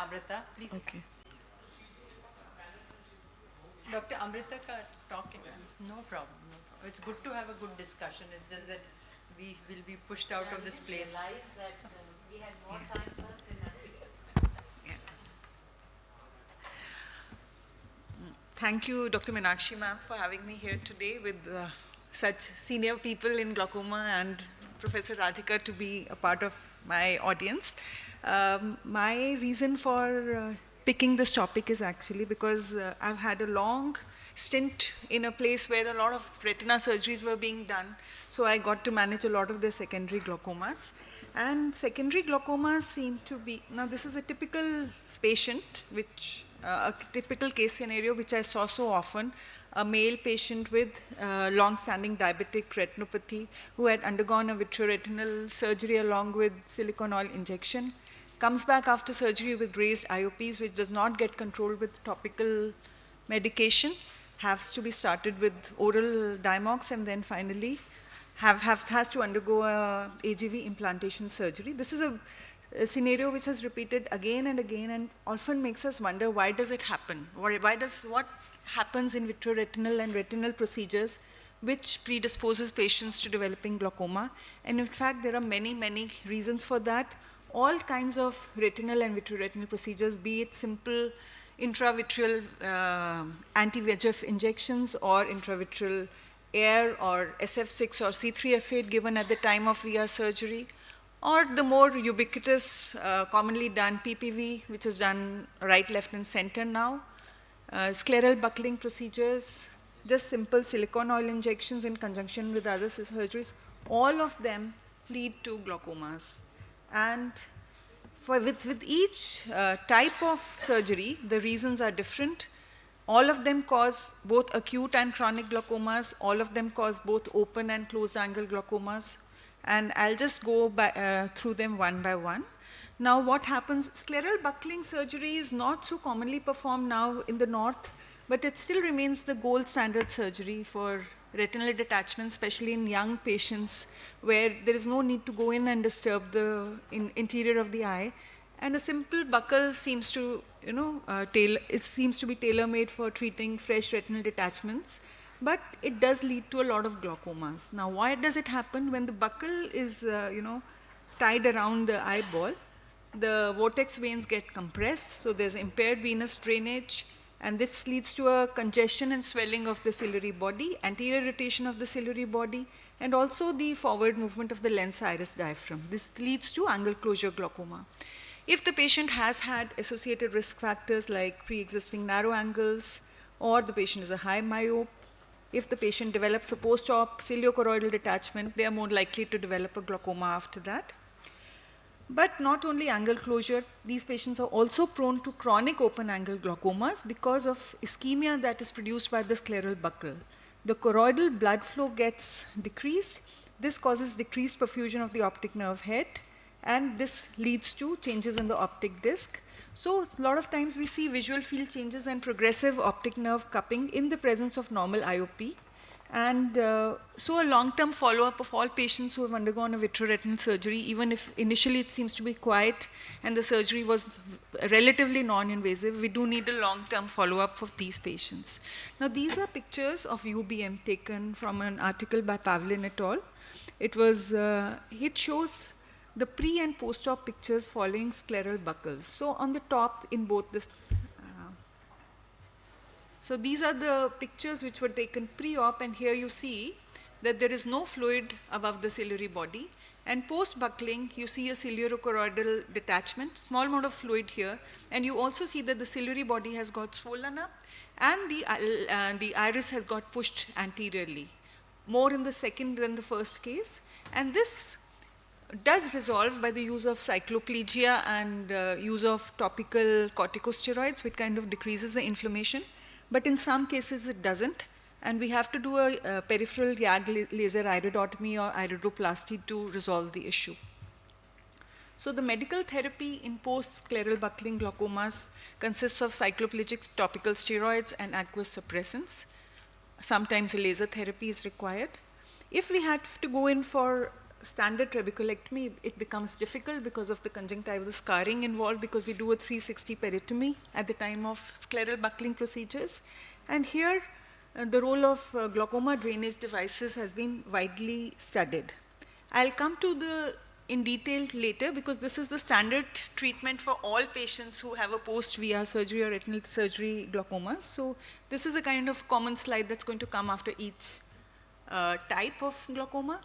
Amrita, please. Okay. Dr. Amrita ka talking. No problem, no problem. It's good to have a good discussion. It's just that we will be pushed out of this place. Realize that we had more time first in Thank you, Dr. Meenakshi ma'am, for having me here today with such senior people in glaucoma and Professor Radhika to be a part of my audience. My reason for picking this topic is actually because I've had a long stint in a place where a lot of retina surgeries were being done. So I got to manage a lot of the secondary glaucomas. And secondary glaucomas seem to be, now this is a typical patient, which a typical case scenario which I saw so often, a male patient with long-standing diabetic retinopathy who had undergone a vitreoretinal surgery along with silicone oil injection, comes back after surgery with raised IOPs, which does not get controlled with topical medication, has to be started with oral Dimox, and then finally has to undergo a AGV implantation surgery. This is a scenario which is repeated again and again and often makes us wonder, why does it happen? What happens in vitreoretinal and retinal procedures which predisposes patients to developing glaucoma? And in fact, there are many, many reasons for that. All kinds of retinal and vitreoretinal procedures, be it simple intravitreal anti-VEGF injections or intravitreal air or SF6 or C3F8 given at the time of VR surgery, or the more ubiquitous, commonly done PPV, which is done right, left, and center now, scleral buckling procedures, just simple silicone oil injections in conjunction with other surgeries, all of them lead to glaucomas. And with each type of surgery, the reasons are different. All of them cause both acute and chronic glaucomas. All of them cause both open and closed angle glaucomas. And I'll just go through them one by one. Now what happens, scleral buckling surgery is not so commonly performed now in the north, but it still remains the gold standard surgery for retinal detachment, especially in young patients where there is no need to go in and disturb the interior of the eye. And a simple buckle seems to, seems to be tailor-made for treating fresh retinal detachments, but it does lead to a lot of glaucomas. Now, why does it happen? When the buckle is, tied around the eyeball, the vortex veins get compressed, so there's impaired venous drainage, and this leads to a congestion and swelling of the ciliary body, anterior rotation of the ciliary body, and also the forward movement of the lens iris diaphragm. This leads to angle closure glaucoma. If the patient has had associated risk factors like pre-existing narrow angles, or the patient is a high myope, if the patient develops a post-op ciliocoroidal detachment, they are more likely to develop a glaucoma after that. But not only angle closure, these patients are also prone to chronic open angle glaucomas because of ischemia that is produced by the scleral buckle. The choroidal blood flow gets decreased. This causes decreased perfusion of the optic nerve head, and this leads to changes in the optic disc. So a lot of times we see visual field changes and progressive optic nerve cupping in the presence of normal IOP. And so a long-term follow-up of all patients who have undergone a vitreoretinal surgery, even if initially it seems to be quiet and the surgery was relatively non-invasive, we do need a long-term follow-up of these patients. Now these are pictures of UBM taken from an article by Pavlin et al. It shows the pre and post-op pictures following scleral buckles. So on the top in both this, so these are the pictures which were taken pre-op, and here you see that there is no fluid above the ciliary body. And post-buckling, you see a ciliocoroidal detachment, small amount of fluid here, and you also see that the ciliary body has got swollen up, and the iris has got pushed anteriorly, more in the second than the first case. And this does resolve by the use of cycloplegia and use of topical corticosteroids, which kind of decreases the inflammation. But in some cases it doesn't, and we have to do a peripheral YAG laser iridotomy or iridoplasty to resolve the issue. So the medical therapy in post-scleral buckling glaucomas consists of cycloplegic topical steroids and aqueous suppressants. Sometimes a laser therapy is required. If we had to go in for standard trabeculectomy, it becomes difficult because of the conjunctival scarring involved, because we do a 360 peritomy at the time of scleral buckling procedures. And here, the role of glaucoma drainage devices has been widely studied. I'll come to the in detail later, because this is the standard treatment for all patients who have a post-VR surgery or retinal surgery glaucoma. So this is a kind of common slide that's going to come after each type of glaucoma.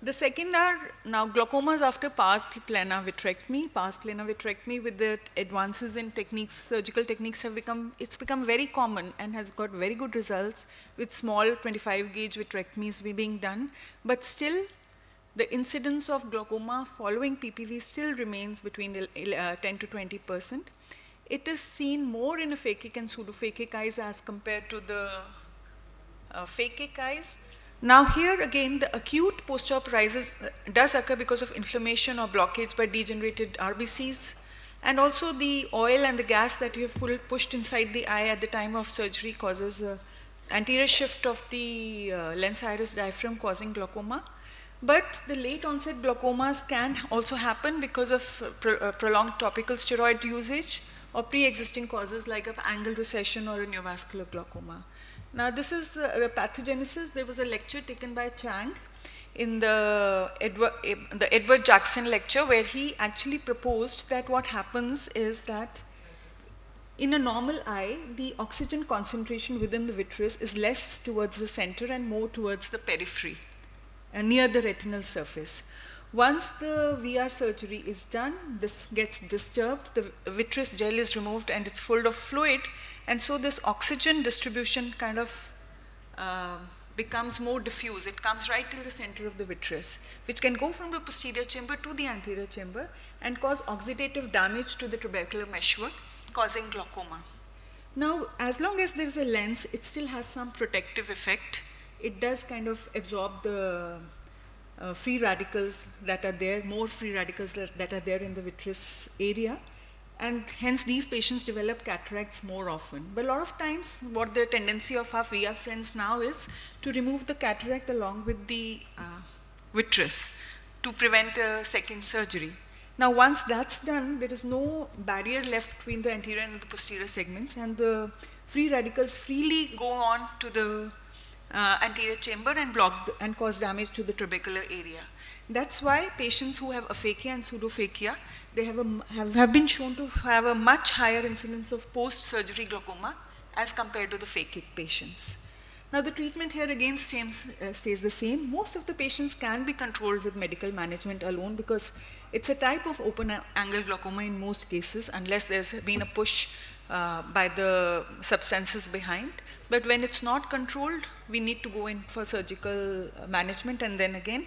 The second are now glaucomas after pars plana vitrectomy. Pars plana vitrectomy, with the advances in techniques, surgical techniques, it's become very common and has got very good results with small 25 gauge vitrectomies being done. But still, the incidence of glaucoma following PPV still remains between 10 to 20%. It is seen more in aphakic and pseudophakic eyes as compared to the phakic eyes. Now here again, the acute post-op rises does occur because of inflammation or blockage by degenerated RBCs, and also the oil and the gas that you have pushed inside the eye at the time of surgery causes anterior shift of the lens iris diaphragm, causing glaucoma. But the late onset glaucomas can also happen because of prolonged topical steroid usage or pre-existing causes like an angle recession or a neovascular glaucoma. Now this is pathogenesis. There was a lecture taken by Chang in the Edward Jackson lecture, where he actually proposed that what happens is that in a normal eye, the oxygen concentration within the vitreous is less towards the center and more towards the periphery, near the retinal surface. Once the VR surgery is done, this gets disturbed, the vitreous gel is removed and it's full of fluid, and so this oxygen distribution kind of becomes more diffuse. It comes right till the center of the vitreous, which can go from the posterior chamber to the anterior chamber and cause oxidative damage to the trabecular meshwork, causing glaucoma. Now, as long as there is a lens, it still has some protective effect. It does kind of absorb the free radicals that are there, more free radicals that are there in the vitreous area, and hence these patients develop cataracts more often. But a lot of times, what the tendency of our VR friends now is to remove the cataract along with the vitreous to prevent a second surgery. Now, once that's done, there is no barrier left between the anterior and the posterior segments, and the free radicals freely go on to the anterior chamber and block and cause damage to the trabecular area. That's why patients who have aphakia and pseudophakia, they have been shown to have a much higher incidence of post-surgery glaucoma as compared to the phakic patients. Now the treatment here again stays the same. Most of the patients can be controlled with medical management alone, because it's a type of open angle glaucoma in most cases, unless there's been a push by the substances behind. But when it's not controlled, we need to go in for surgical management, and then again,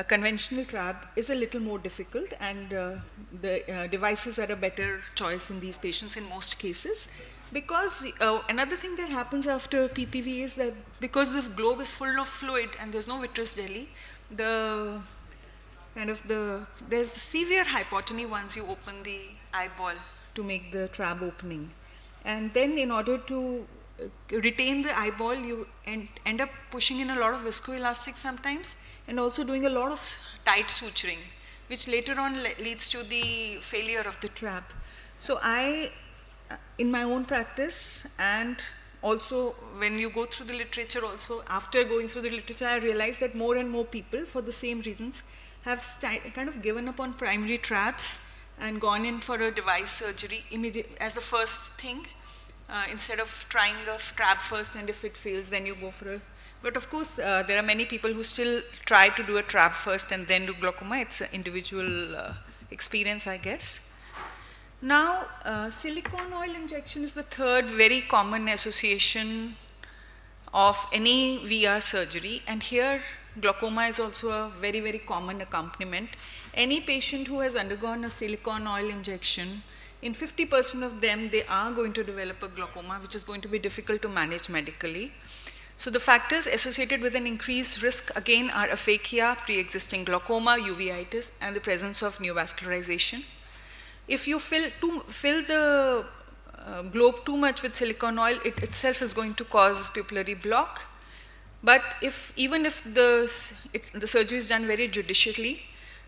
conventional trab is a little more difficult, and the devices are a better choice in these patients in most cases. Because another thing that happens after PPV is that because the globe is full of fluid and there's no vitreous jelly, there's severe hypotony once you open the eyeball to make the trab opening. And then in order to retain the eyeball, you end up pushing in a lot of viscoelastic sometimes, and also doing a lot of tight suturing, which later on leads to the failure of the trab. So in my own practice, and also when you go through the literature also, after going through the literature, I realized that more and more people, for the same reasons, have kind of given up on primary trabs and gone in for a device surgery as the first thing, instead of trying a trab first, and if it fails, then you go for a. But of course, there are many people who still try to do a trab first and then do glaucoma. It's an individual experience, I guess. Now, silicone oil injection is the third very common association of any VR surgery, and here glaucoma is also a very, very common accompaniment. Any patient who has undergone a silicone oil injection, in 50% of them, they are going to develop a glaucoma, which is going to be difficult to manage medically. So the factors associated with an increased risk again are aphakia, pre-existing glaucoma, uveitis, and the presence of neovascularization. If you fill the globe too much with silicone oil, it itself is going to cause pupillary block. But even if the surgery is done very judiciously,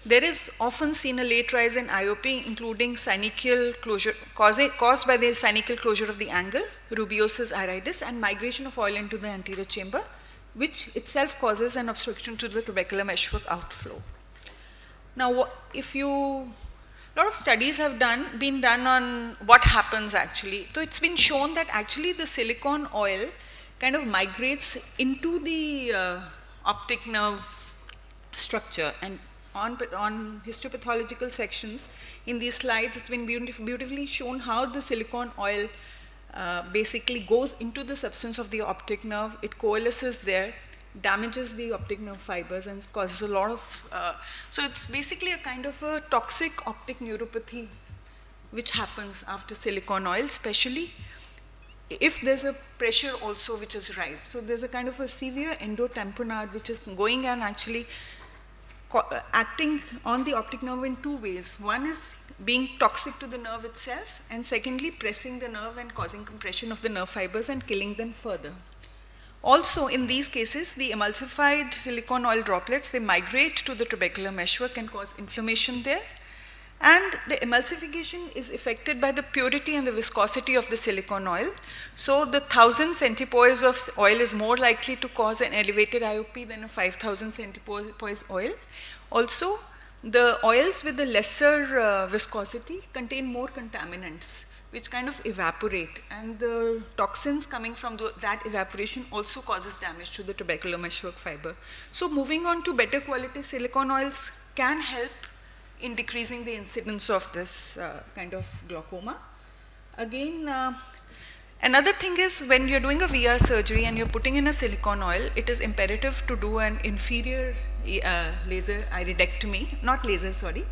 there is often seen a late rise in IOP, including synechial closure, caused by the synechial closure of the angle, rubeosis iridis, and migration of oil into the anterior chamber, which itself causes an obstruction to the trabecular meshwork outflow. Now, a lot of studies have been done on what happens actually. So it's been shown that actually the silicone oil kind of migrates into the optic nerve structure, and on histopathological sections in these slides, it's been beautifully shown how the silicone oil basically goes into the substance of the optic nerve. It coalesces there, damages the optic nerve fibers, and causes a lot of, so it's basically a kind of a toxic optic neuropathy which happens after silicone oil, especially if there's a pressure also which is rise. So there's a kind of a severe endotamponade which is going and actually acting on the optic nerve in two ways. One is being toxic to the nerve itself, and secondly pressing the nerve and causing compression of the nerve fibers and killing them further. Also, in these cases, the emulsified silicone oil droplets, they migrate to the trabecular meshwork and cause inflammation there. And the emulsification is affected by the purity and the viscosity of the silicone oil. So the 1,000 centipoise of oil is more likely to cause an elevated IOP than a 5,000 centipoise oil. Also, the oils with the lesser viscosity contain more contaminants, which kind of evaporate, and the toxins coming from that evaporation also causes damage to the trabecular meshwork fiber. So moving on to better quality silicone oils can help in decreasing the incidence of this kind of glaucoma. Again, another thing is when you're doing a VR surgery and you're putting in a silicone oil, it is imperative to do an inferior laser iridectomy, not laser, sorry,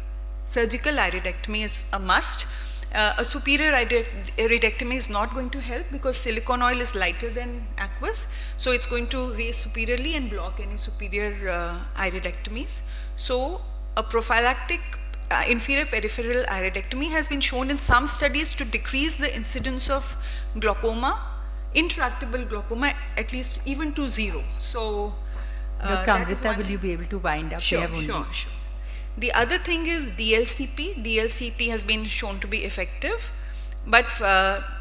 surgical iridectomy is a must. A superior iridectomy is not going to help because silicone oil is lighter than aqueous, so it's going to raise superiorly and block any superior iridectomies. So a prophylactic inferior peripheral iridectomy has been shown in some studies to decrease the incidence of glaucoma, intractable glaucoma, at least even to 0. So, Dr. Amrita, will you be able to wind up? Sure. The other thing is DLCP. DLCP has been shown to be effective. But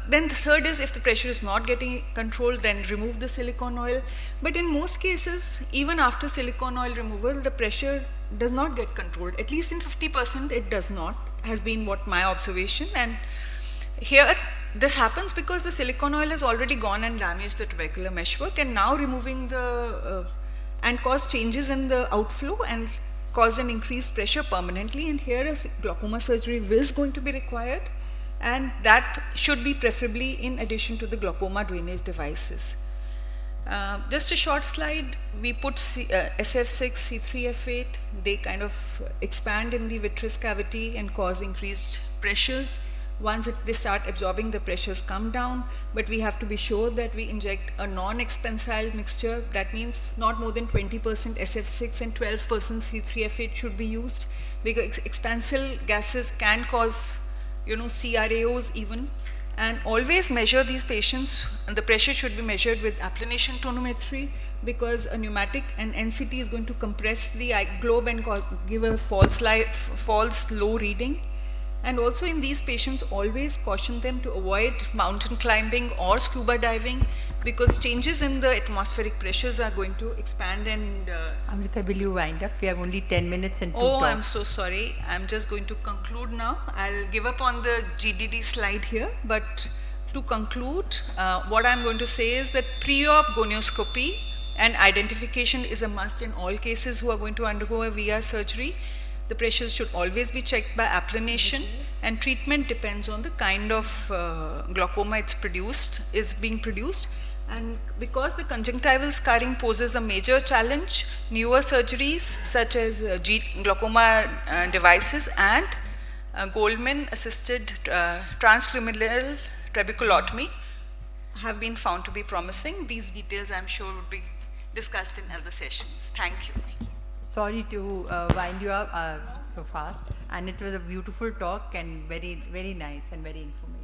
then the third is if the pressure is not getting controlled, then remove the silicone oil. But in most cases, even after silicone oil removal, the pressure does not get controlled. At least in 50% it does not, has been what my observation. And here this happens because the silicone oil has already gone and damaged the trabecular meshwork, and now removing the, and caused changes in the outflow and caused an increased pressure permanently, and here a glaucoma surgery is going to be required, and that should be preferably in addition to the glaucoma drainage devices. Just a short slide, we put SF6, C3F8, they kind of expand in the vitreous cavity and cause increased pressures. Once they start absorbing, the pressures come down, but we have to be sure that we inject a non-expansile mixture. That means not more than 20% SF6 and 12% C3F8 should be used, because expansile gases can cause, CRAOs even. And always measure these patients, and the pressure should be measured with applanation tonometry, because a pneumatic and NCT is going to compress the eye globe and give a false low reading. And also in these patients, always caution them to avoid mountain climbing or scuba diving, because changes in the atmospheric pressures are going to expand and... Amrita, will you wind up? We have only 10 minutes and 2 Oh, talks. I'm so sorry. I'm just going to conclude now. I'll give up on the GDD slide here, but to conclude, what I'm going to say is that pre-op gonioscopy and identification is a must in all cases who are going to undergo a VR surgery. The pressures should always be checked by applanation, and treatment depends on the kind of glaucoma is being produced. And because the conjunctival scarring poses a major challenge, newer surgeries such as glaucoma devices and Goldman assisted transluminal trabeculotomy have been found to be promising. These details I'm sure would be discussed in other sessions. Thank you. Sorry to wind you up so fast, and it was a beautiful talk and very, very nice and very informative.